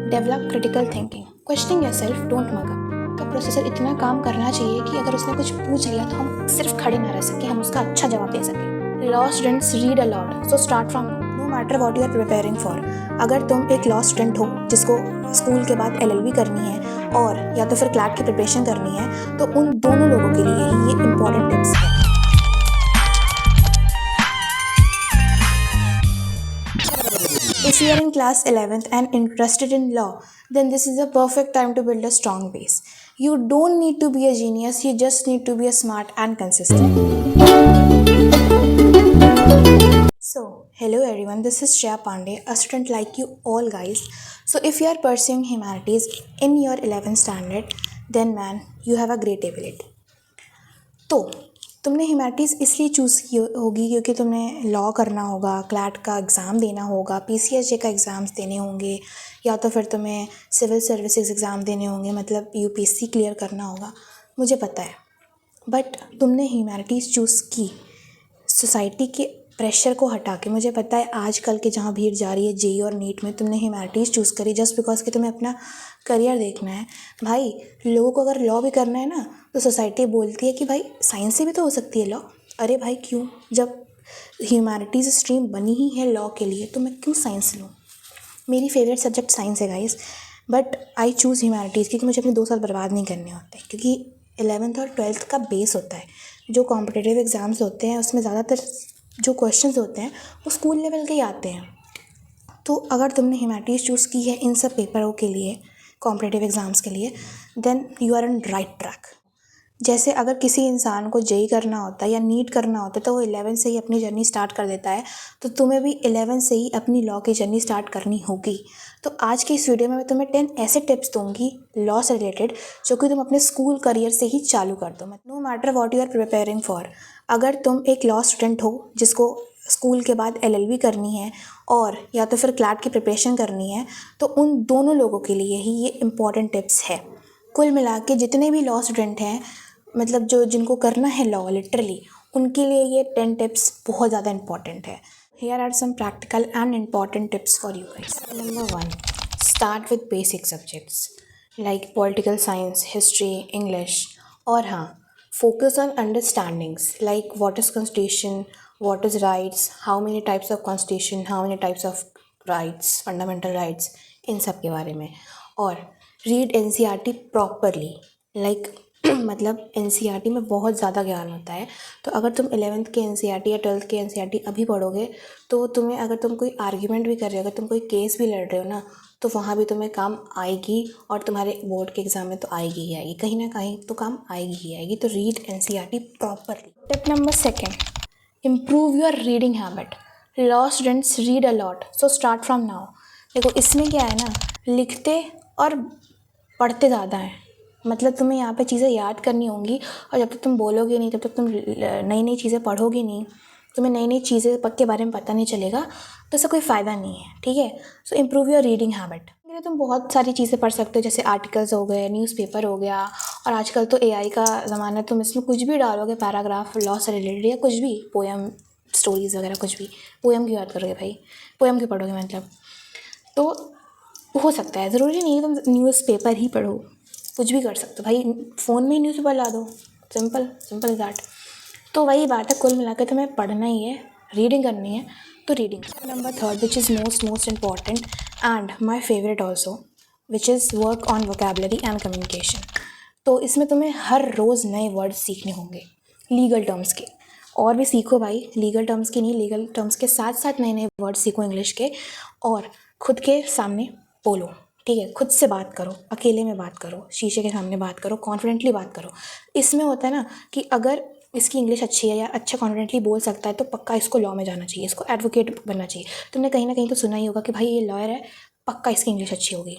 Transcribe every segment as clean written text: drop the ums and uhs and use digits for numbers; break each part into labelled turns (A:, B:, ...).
A: Develop critical thinking, questioning yourself, don't mug up. तो processor इतना काम करना चाहिए कि अगर उसने कुछ पूछ लिया तो हम सिर्फ खड़े ना रह सके, हम उसका अच्छा जवाब दे सकें। Law students read a lot, so start from no matter what you are preparing for. अगर तुम एक लॉ स्टूडेंट हो जिसको स्कूल के बाद LLB करनी है और या तो फिर क्लैट की प्रिपरेशन करनी है, तो उन दोनों लोगों के लिए ही ये इंपॉर्टेंट टिप्स है। If you are in class 11th and interested in law, then this is a perfect time to build a strong base. You don't need to be a genius, you just need to be a smart and consistent. So, hello everyone, this is Shreya Pandey, a student like you all guys. So, if you are pursuing humanities in your 11th standard, then man, you have a great ability. तो तुमने humanities इसलिए choose की होगी क्योंकि तुम्हें law करना होगा, CLAT का एग्ज़ाम देना होगा, PCSJ का एग्ज़ाम्स देने होंगे, या तो फिर तुम्हें सिविल सर्विसेज एग्ज़ाम देने होंगे, मतलब UPSC क्लियर करना होगा, मुझे पता है। बट तुमने ह्यूमैनिटीज़ चूज़ की सोसाइटी के प्रेशर को हटा के। मुझे पता है आजकल के जहाँ भीड़ जा रही है JEE और नीट में, तुमने ह्यूमैनिटीज़ चूज़ करी जस्ट बिकॉज कि तुम्हें अपना करियर देखना है। भाई, लोगों को अगर लॉ भी करना है ना, तो सोसाइटी बोलती है कि भाई साइंस से भी तो हो सकती है लॉ। अरे भाई क्यों, जब ह्यूमैनिटीज़ स्ट्रीम बनी ही है लॉ के लिए तो मैं क्यों साइंस लूँ। मेरी फेवरेट सब्जेक्ट साइंस है guys, but I choose humanities क्योंकि मुझे अपने 2 साल बर्बाद नहीं करने होते। क्योंकि 11th और 12th का बेस होता है, जो कॉम्पिटिटिव एग्ज़ाम्स होते हैं उसमें ज़्यादातर जो क्वेश्चंस होते हैं वो स्कूल लेवल के ही आते हैं। तो अगर तुमने ह्यूमैनिटीज़ चूज़ की है इन सब पेपरों के लिए, कॉम्पिटिटिव एग्ज़ाम्स के लिए, then you are on right track. जैसे अगर किसी इंसान को JEE करना होता है या नीट करना होता है तो वो 11 से ही अपनी जर्नी स्टार्ट कर देता है, तो तुम्हें भी 11 से ही अपनी लॉ की जर्नी स्टार्ट करनी होगी। तो आज की इस वीडियो में मैं तुम्हें 10 ऐसे टिप्स दूंगी लॉ से रिलेटेड जो कि तुम अपने स्कूल करियर से ही चालू कर दो। No matter what you are preparing for. अगर तुम एक लॉ स्टूडेंट हो जिसको स्कूल के बाद LLB करनी है और या तो फिर क्लैट की प्रिपरेशन करनी है, तो उन दोनों लोगों के लिए ही ये इंपॉर्टेंट टिप्स है। कुल मिला के जितने भी लॉ स्टूडेंट हैं, मतलब जो जिनको करना है लॉ लिटरली, उनके लिए ये 10 टिप्स बहुत ज़्यादा इंपॉर्टेंट है। Here are some practical and important tips for you guys. Number 1, start with basic subjects like political science, history, English. और हाँ, focus on understandings like what is constitution, what is rights, how many types of constitution, how many types of rights, fundamental rights, इन सब के बारे में। और read NCERT properly, like मतलब NCERT में बहुत ज़्यादा ज्ञान होता है। तो अगर तुम 11th के NCERT या 12th के NCERT अभी पढ़ोगे तो तुम्हें, अगर तुम कोई आर्ग्यूमेंट भी कर रहे हो, अगर तुम कोई केस भी लड़ रहे हो ना, तो वहाँ भी तुम्हें काम आएगी और तुम्हारे बोर्ड के एग्ज़ाम में तो आएगी ही आएगी, कहीं ना कहीं तो काम आएगी ही आएगी। तो read NCERT properly. Tip number 2, improve your reading habit. Law students read a lot, so start from now. देखो इसमें क्या है ना, लिखते और पढ़ते ज़्यादा है, मतलब तुम्हें यहाँ पे चीज़ें याद करनी होंगी, और जब तक तुम बोलोगे नहीं, जब तक तुम नई नई चीज़ें पढ़ोगे नहीं, तुम्हें नई नई चीज़ें के बारे में पता नहीं चलेगा, तो इसका कोई फ़ायदा नहीं है, ठीक है। सो इम्प्रूव योर रीडिंग हैबिट। तुम बहुत सारी चीज़ें पढ़ सकते हो, जैसे आर्टिकल्स हो गए, न्यूज़पेपर हो गया, और आजकल तो AI का ज़माना है, तुम इसमें कुछ भी डालोगे, पैराग्राफ लॉ से रिलेटेड या कुछ भी, पोएम, स्टोरीज़ वगैरह कुछ भी। पोएम क्यों याद करोगे भाई, पोएम क्यों पढ़ोगे मतलब। तो हो सकता है, ज़रूरी नहीं है तुम न्यूज़पेपर ही पढ़ो, कुछ भी कर सकते हो भाई, फ़ोन में ही न्यूज़पेपर ला दो, सिंपल सिंपल इज दैट। तो वही बात है, कुल मिलाकर तुम्हें पढ़ना ही है, रीडिंग करनी है, तो reading. Number 3, which is most important and my favourite also, which is work on vocabulary and communication. तो इसमें तुम्हें हर रोज़ नए वर्ड सीखने होंगे, लीगल टर्म्स के, और भी सीखो भाई, लीगल टर्म्स के नहीं, लीगल टर्म्स के साथ साथ नए नए वर्ड सीखो इंग्लिश के, और खुद के सामने बोलो, ठीक है। खुद से बात करो, अकेले में बात करो, शीशे के सामने बात करो, कॉन्फिडेंटली बात करो। इसमें होता है ना कि अगर इसकी इंग्लिश अच्छी है या अच्छा कॉन्फिडेंटली बोल सकता है तो पक्का इसको लॉ में जाना चाहिए, इसको एडवोकेट बनना चाहिए। तुमने कहीं ना कहीं तो सुना ही होगा कि भाई ये लॉयर है, पक्का इसकी इंग्लिश अच्छी होगी।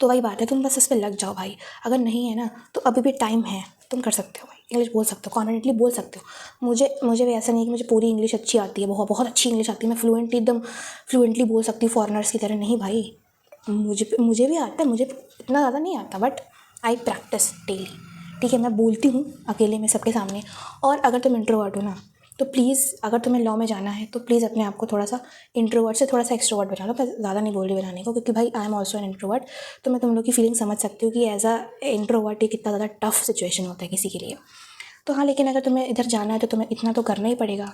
A: तो वही बात है, तुम बस इस पर लग जाओ भाई। अगर नहीं है ना तो अभी भी टाइम है, तुम कर सकते हो भाई, इंग्लिश बोल सकते हो, कॉन्फिडेंटली बोल सकते हो। मुझे भी ऐसा नहीं है कि मुझे पूरी इंग्लिश अच्छी आती है, बहुत बहुत अच्छी इंग्लिश आती है, मैं फ्लुएंटली एकदम फ्लुएंटली बोल सकती हूँ फॉरेनर्स की तरह, नहीं भाई। मुझे भी आता है, मुझे इतना ज़्यादा नहीं आता, बट आई प्रैक्टिस डेली, ठीक है। मैं बोलती हूँ अकेले में सबके सामने। और अगर तुम इंट्रोवर्ट हो ना, तो प्लीज़ अगर तुम्हें लॉ में जाना है तो प्लीज़ अपने आप को थोड़ा सा इंट्रोवर्ट से थोड़ा सा एक्सट्रोवर्ट बना लो। मैं ज़्यादा नहीं बोल रही बनाने को, क्योंकि भाई I am also an introvert, तो मैं तुम लोग की फीलिंग समझ सकती हूँ कि एज अ इंट्रोवर्ट ये कितना ज़्यादा टफ सिचुएशन होता है किसी के लिए। तो हाँ, लेकिन अगर तुम्हें इधर जाना है तो तुम्हें इतना तो करना ही पड़ेगा।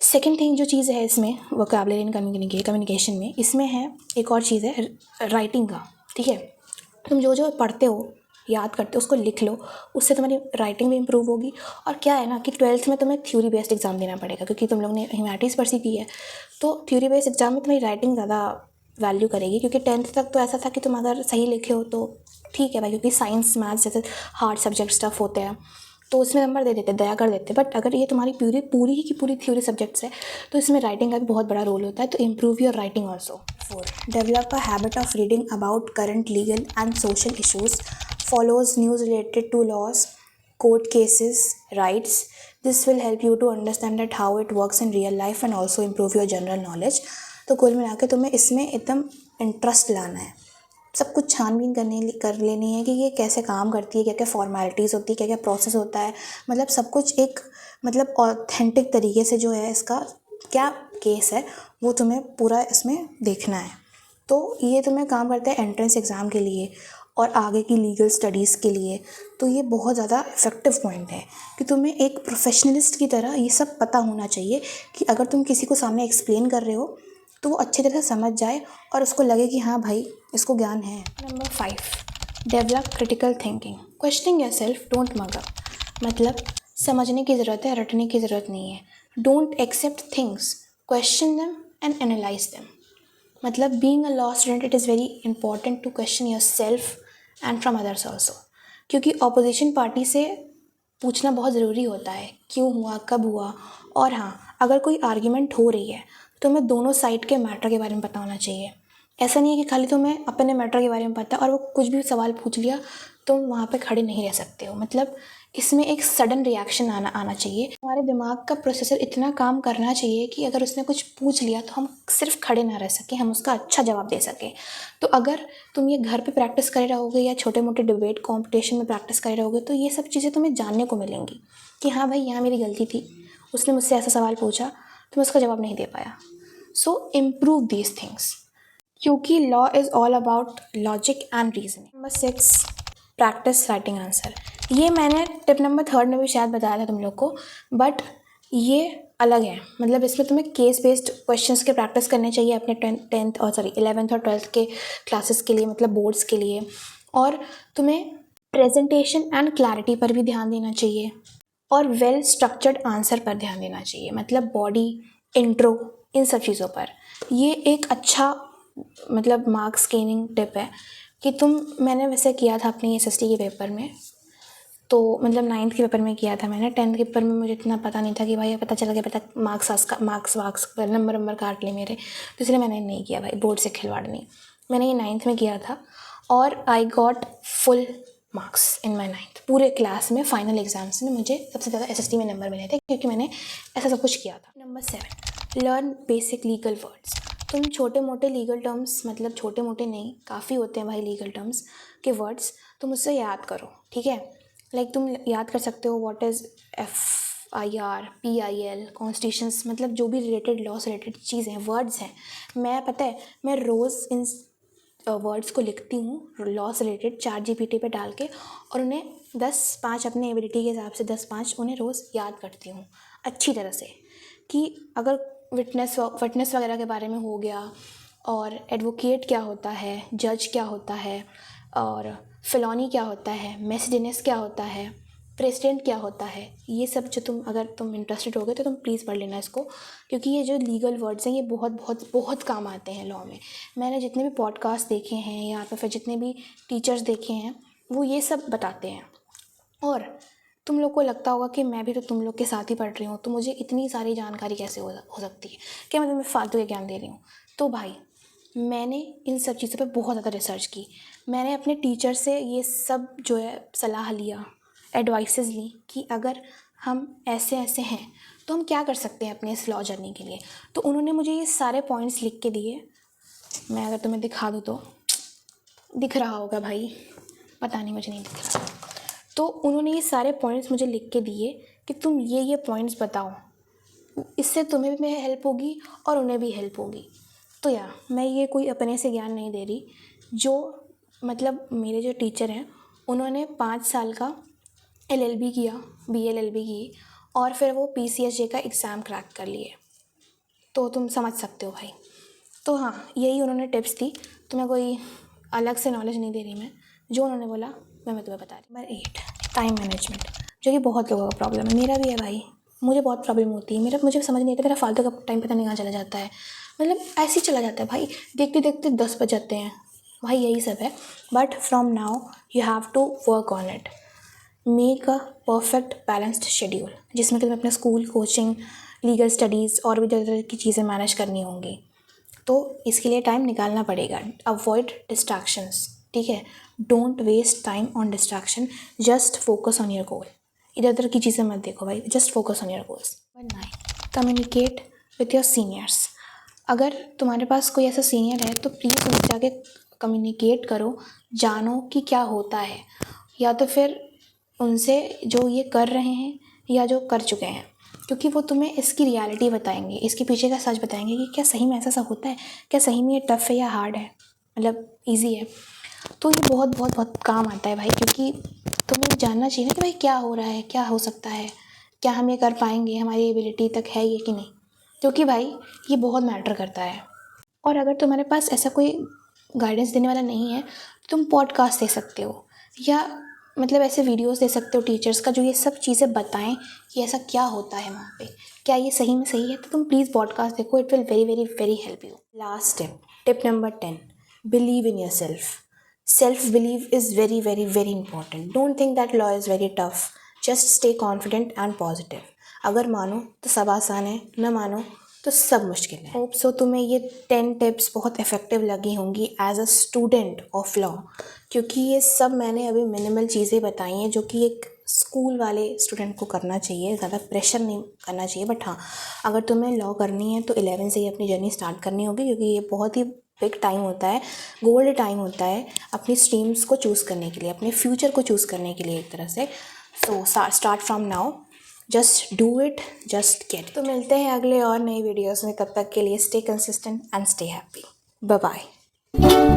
A: सेकेंड थिंग जो चीज़ है इसमें वोकैबुलरी इन कम्युनिकेशन में, इसमें है एक और चीज़ है राइटिंग का। ठीक है, तुम जो जो पढ़ते हो, याद करते हो, उसको लिख लो, उससे तुम्हारी राइटिंग भी इम्प्रूव होगी। और क्या है ना कि 12th में तुम्हें थ्योरी बेस्ड एग्जाम देना पड़ेगा, क्योंकि तुम लोग ने ह्यूमैनिटीज़ परसी की है, तो थ्योरी बेस्ड एग्जाम में तुम्हारी राइटिंग ज़्यादा वैल्यू करेगी। क्योंकि 10th तक तो ऐसा था कि तुम अगर सही लिखे हो तो ठीक है भाई, क्योंकि साइंस मैथ्स जैसे हार्ड सब्जेक्ट स्टफ होते हैं तो उसमें नंबर दे देते, दया कर देते। बट अगर ये तुम्हारी पूरी ही की पूरी थ्योरी सब्जेक्ट्स है तो इसमें राइटिंग का भी बहुत बड़ा रोल होता है। तो improve your writing also. 4, develop a habit of reading about current legal and social issues, follows news related to laws, court cases, rights. This will help you to understand that how it works in real life and also improve your general knowledge. तो कुल मिला के तुम्हें इसमें एकदम interest लाना है, सब कुछ छानबीन कर लेनी है कि ये कैसे काम करती है, क्या क्या फॉर्मेलिटीज़ होती है, क्या क्या प्रोसेस होता है, मतलब सब कुछ एक मतलब ऑथेंटिक तरीके से जो है इसका क्या केस है वो तुम्हें पूरा इसमें देखना है। तो ये तुम्हें काम करता है एंट्रेंस एग्ज़ाम के लिए और आगे की लीगल स्टडीज़ के लिए। तो ये बहुत ज़्यादा इफ़ेक्टिव पॉइंट है कि तुम्हें एक प्रोफेशनलिस्ट की तरह ये सब पता होना चाहिए कि अगर तुम किसी को सामने एक्सप्लेन कर रहे हो तो वो अच्छी तरह से समझ जाए और उसको लगे कि हाँ भाई इसको ज्ञान है। Number 5, develop critical thinking, questioning yourself, don't mug up. मतलब समझने की ज़रूरत है, रटने की ज़रूरत नहीं है। Don't accept things, question them and analyse them. मतलब being a law student it is very important to question yourself and from others also, क्योंकि अपोजिशन पार्टी से पूछना बहुत ज़रूरी होता है, क्यों हुआ, कब हुआ। और हाँ, अगर कोई आर्ग्यूमेंट हो रही है तो हमें दोनों साइड के मैटर के बारे में पता होना चाहिए। ऐसा नहीं है कि खाली तुम्हें अपने मैटर के बारे में पता है और वो कुछ भी सवाल पूछ लिया तुम वहाँ पे खड़े नहीं रह सकते हो। मतलब इसमें एक सडन रिएक्शन आना चाहिए। हमारे दिमाग का प्रोसेसर इतना काम करना चाहिए कि अगर उसने कुछ पूछ लिया तो हम सिर्फ खड़े ना रह सकें, हम उसका अच्छा जवाब दे सकें। तो अगर तुम ये घर पे प्रैक्टिस करे रहोगे या छोटे मोटे डिबेट कॉम्पिटिशन में प्रैक्टिस करे रहोगे तो ये सब चीज़ें तुम्हें जानने को मिलेंगी कि हाँ भाई यहाँ मेरी गलती थी, उसने मुझसे ऐसा सवाल पूछा तो मैं उसका जवाब नहीं दे पाया। सो इम्प्रूव दीज थिंग्स, क्योंकि law is all about logic and reasoning. Number 6, practice writing answer. ये मैंने टिप नंबर 3 में भी शायद बताया था तुम लोग को, बट ये अलग है। मतलब इसमें तुम्हें केस बेस्ड क्वेश्चंस के प्रैक्टिस करने चाहिए अपने 11th और 12th के क्लासेस के लिए, मतलब बोर्ड्स के लिए। और तुम्हें प्रेजेंटेशन एंड क्लैरिटी पर भी ध्यान देना चाहिए और वेल स्ट्रक्चर्ड आंसर पर ध्यान देना चाहिए, मतलब बॉडी, इंट्रो, इन सब चीज़ों पर। ये एक अच्छा मतलब मार्क्स गेनिंग टिप है कि मैंने वैसे किया था अपनी एसएसटी के पेपर में, तो मतलब 9th के पेपर में किया था मैंने। 10th के पेपर में मुझे इतना पता नहीं था कि भाई पता चला कि पता मार्क्स वार्क्स नंबर काट ले मेरे, तो इसलिए मैंने नहीं किया भाई, बोर्ड से खिलवाड़ नहीं। मैंने ये 9th में किया था और I got full marks in my 9th। पूरे क्लास में फाइनल एग्जाम्स में मुझे सबसे ज़्यादा एसएसटी में नंबर मिले थे क्योंकि मैंने ऐसा सब कुछ किया था। Number 7, learn basic legal words. तुम छोटे मोटे लीगल टर्म्स, मतलब छोटे मोटे नहीं, काफ़ी होते हैं भाई लीगल टर्म्स के वर्ड्स, तुम उससे याद करो। ठीक है, लाइक तुम याद कर सकते हो what is FIR, PIL, constitutions, मतलब जो भी रिलेटेड लॉ से रिलेटेड चीज़ें वर्ड्स हैं। मैं पता है मैं रोज़ इन वर्ड्स को लिखती हूँ लॉ से रिलेटेड ChatGPT पे डाल के, और उन्हें 10-5 अपने एबिलिटी के हिसाब से 10-5 उन्हें रोज़ याद करती हूँ अच्छी तरह से, कि अगर विटनेस वगैरह के बारे में हो गया, और एडवोकेट क्या होता है, जज क्या होता है, और फेलोनी क्या होता है, मेसिडेनेस क्या होता है, प्रेसिडेंट क्या होता है, ये सब जो अगर तुम इंटरेस्टेड होगे तो तुम प्लीज़ पढ़ लेना इसको, क्योंकि ये जो लीगल वर्ड्स हैं ये बहुत बहुत बहुत काम आते हैं लॉ में। मैंने जितने भी पॉडकास्ट देखे हैं या तो फिर जितने भी टीचर्स देखे हैं वो ये सब बताते हैं। और तुम लोग को लगता होगा कि मैं भी तो तुम लोग के साथ ही पढ़ रही हूँ तो मुझे इतनी सारी जानकारी कैसे हो सकती है, क्या मैं तुम्हें फालतू के ज्ञान दे रही हूँ। तो भाई मैंने इन सब चीज़ों पर बहुत ज़्यादा रिसर्च की, मैंने अपने टीचर से ये सब जो है सलाह लिया, एडवाइसेस ली कि अगर हम ऐसे ऐसे हैं तो हम क्या कर सकते हैं अपने इस लॉ जर्नी के लिए। तो उन्होंने मुझे ये सारे पॉइंट्स लिख के दिए। मैं अगर तुम्हें दिखा दूँ तो दिख रहा होगा भाई, पता नहीं, मुझे नहीं दिख रहा। तो उन्होंने ये सारे पॉइंट्स मुझे लिख के दिए कि तुम ये पॉइंट्स बताओ इससे तुम्हें भी हेल्प होगी और उन्हें भी हेल्प होगी। तो मैं ये कोई अपने से ज्ञान नहीं दे रही, जो मतलब मेरे जो टीचर हैं उन्होंने 5 साल का LLB किया, BLLB की, और फिर वो PCSJ का एग्ज़ाम क्रैक कर लिए, तो तुम समझ सकते हो भाई। तो यही उन्होंने टिप्स दी, तो मैं कोई अलग से नॉलेज नहीं दे रही, मैं जो उन्होंने बोला मैं तुम्हें बता रही। नंबर 8, टाइम मैनेजमेंट, जो कि बहुत लोगों का प्रॉब्लम है, मेरा भी है भाई। मुझे बहुत प्रॉब्लम होती है, मुझे समझ नहीं आता मेरा फालतू का टाइम पता नहीं कहाँ चला जाता है, मतलब ऐसे ही चला जाता है भाई, देखते देखते 10 बज जाते हैं भाई, यही सब है। But from now you have to work on it, make a perfect balanced schedule, जिसमें कि तुम्हें अपना स्कूल, कोचिंग, लीगल स्टडीज़ और भी तरह की चीज़ें मैनेज करनी होंगी, तो इसके लिए टाइम निकालना पड़ेगा। अवॉइड डिस्ट्रैक्शंस, ठीक है, don't waste time on distraction, just focus on your goal. इधर उधर की चीज़ें मत देखो भाई, just focus on your goals. Number 9, communicate with your seniors. अगर तुम्हारे पास कोई ऐसा सीनियर है तो प्लीज़ उनसे जाके कम्युनिकेट करो, जानो कि क्या होता है, या तो फिर उनसे जो ये कर रहे हैं या जो कर चुके हैं, क्योंकि वो तुम्हें इसकी रियलिटी बताएंगे, इसके पीछे का सच बताएंगे कि क्या सही में ऐसा सब होता है, क्या सही में ये टफ़ है या हार्ड है, मतलब ईजी है। तो ये बहुत बहुत बहुत काम आता है भाई, क्योंकि तुम्हें जानना चाहिए ना कि भाई क्या हो रहा है, क्या हो सकता है, क्या हम ये कर पाएंगे, हमारी एबिलिटी तक है ये कि नहीं, क्योंकि भाई ये बहुत मैटर करता है। और अगर तुम्हारे पास ऐसा कोई गाइडेंस देने वाला नहीं है, तुम पॉडकास्ट दे सकते हो, या मतलब ऐसे वीडियोस दे सकते हो टीचर्स का, जो ये सब चीज़ें बताएं कि ऐसा क्या होता है वहाँ पे, क्या ये सही में सही है, तो तुम प्लीज़ पॉडकास्ट देखो, it will very very very help you. Last tip number 10, believe in your self believe is very very very important. Don't think that law is very tough, just stay confident and positive. अगर मानो तो सब आसान है, न मानो तो सब मुश्किल है। होप सो तुम्हें ये 10 टिप्स बहुत इफ़ेक्टिव लगी होंगी as a student of law, क्योंकि ये सब मैंने अभी मिनिमल चीज़ें बताई हैं जो कि एक स्कूल वाले स्टूडेंट को करना चाहिए, ज़्यादा प्रेशर नहीं करना चाहिए। बट अगर तुम्हें लॉ करनी है तो 11 से ही अपनी जर्नी स्टार्ट करनी होगी, क्योंकि ये बहुत ही बिग टाइम होता है, गोल्ड टाइम होता है अपनी स्ट्रीम्स को चूज़ करने के लिए, अपने फ्यूचर को चूज़ करने के लिए एक तरह से। सो start from now, just do it, just get. तो मिलते हैं अगले और नई वीडियोस में, तब तक के लिए stay consistent and stay happy. Bye bye.